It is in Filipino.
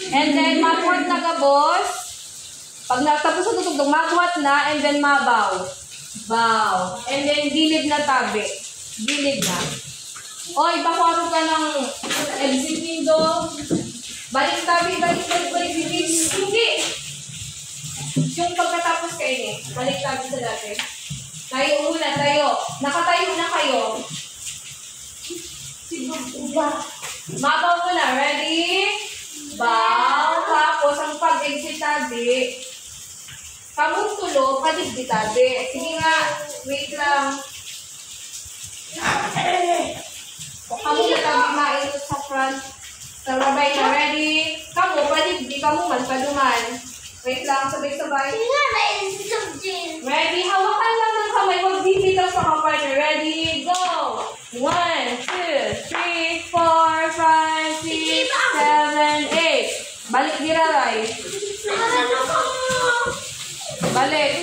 And then, magwat na gabos. Pag natapos ang tutugtog, magwat na, and then mabaw. Bow. And then, gilid na tabi. Gilid na. Oy, bakwaro ka ng exit window. Balik tabi, balik. Hindi. Yung pagkatapos kayo eh. Balik tabi sa dati. Tayo muna, tayo. Nakatayo na kayo. Mabaw mo na. Ready? Bow. Tapos, ang pag-exit tabi. Kamong tulo, paligdi tabi. Sige nga. Wait lang. Kamu na tabi mailot sa front. Sarabay na. Ready? Kamu, paligdi. Kamu man, paduman. Wait lang. Sabay-sabay. Ready? Hawakan lang ng kamay. Huwag bibitaw sa kapartner. Ready? Go! 1, 2, 3, 4, 5, 6, 7, 8. Balik diraray. Balik.